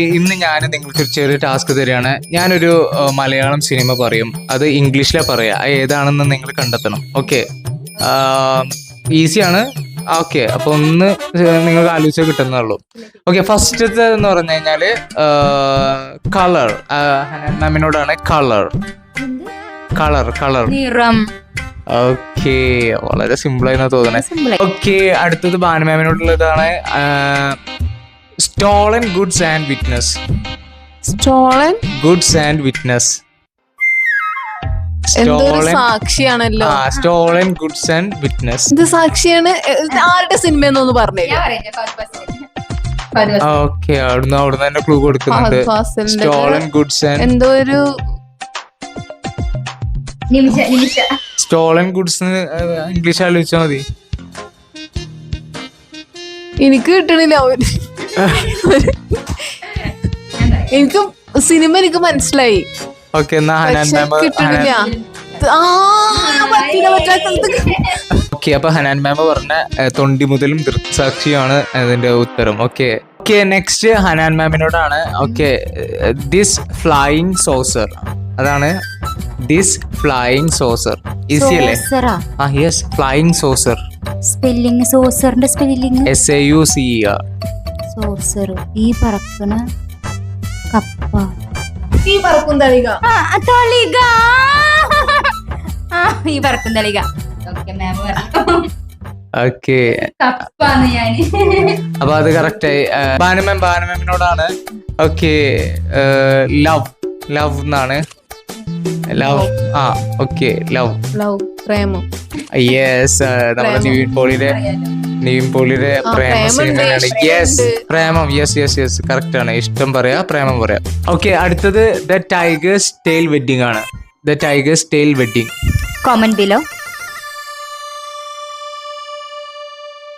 ഇന്ന് ഞാൻ നിങ്ങൾക്ക് ഒരു ചെറിയ ടാസ്ക് തരികയാണ്. ഞാനൊരു മലയാളം സിനിമ പറയും, അത് ഇംഗ്ലീഷിലാണ് പറയാ. ഏതാണെന്ന് നിങ്ങൾ കണ്ടെത്തണം. ഓക്കെ, ഈസിയാണ്. ഓക്കെ, അപ്പൊ ഒന്ന് നിങ്ങൾക്ക് ആലോചിച്ചാൽ കിട്ടുന്നുള്ളൂ. ഓക്കെ, ഫസ്റ്റത്തെ എന്ന് പറഞ്ഞു കഴിഞ്ഞാല് കളർ. നമ്മിനോടാണ് കളർ. Colour colour. ഓക്കെ, വളരെ സിമ്പിൾ ആയിരുന്നു തോന്നണേ. ഓക്കെ, അടുത്തത് ബാനു മാമിനോടുള്ളതാണ്. Stolen goods and witness. Stolen goods and witness. സാക്ഷിയാണല്ലോ. Stolen goods and witness. ഇത് സാക്ഷിയാണ്. ആരുടെ സിനിമ എന്നൊന്ന് പറഞ്ഞു. ഓക്കെ, അവിടുന്ന് തന്നെ ക്ലൂ കൊടുക്കുന്നുണ്ട്. സ്റ്റോളൻ ഗുഡ്സ് ആൻഡ് എന്തോ ഒരു സ്റ്റോളൻ ഗുഡ്സ് ഇംഗ്ലീഷ് ആലോചിച്ചാൽ മതി. എനിക്ക് കിട്ടണില്ല. എനിക്ക് സിനിമ എനിക്ക് മനസ്സിലായി. ഓക്കെ, എന്നാ ഹനാൻ മാം. ഓക്കെ, അപ്പൊ ഹനാൻ മാം പറഞ്ഞ തൊണ്ടി മുതലും ദൃക്സാക്ഷിയാണ് അതിന്റെ ഉത്തരം. ഓക്കെ ഓക്കെ, നെക്സ്റ്റ് ഹനാൻ മാമിനോടാണ്. Okay, this flying saucer. അതാണ് ദിസ് ഫ്ലൈയിങ് സോസർ. ഈസി അല്ലേ? Yes, flying saucer. സ്പെല്ലിംഗ് സോസറിന്റെ സ്പെല്ലിംഗ് SAUCER. സോസർ. ഈ പറക്കണ കപ്പ. ഈ പറക്കും തളിക. തളിക. ഈ പറക്കും തളിക. ഓക്കെ, അപ്പൊ അത് കറക്റ്റ് ആയി. ബാനുമാമിനോടാണ്. Okay, love. ലവ് എന്നാണ്. ലവ്. Okay, love. ലവ്, പ്രേമം. യെസ്, നമ്മുടെ നിവിൻ പോളിയുടെ പ്രേമ സിനിമയാണ്. Yes, Premam. Yes yes yes, correct ആണ്. ഇഷ്ടം പറയാ, പ്രേമം പറയാ. ഓക്കെ, അടുത്തത് ദ ടൈഗേഴ്സ് ടെയിൽ വെഡിങ് ആണ്. The tiger's tail wedding. Comment below.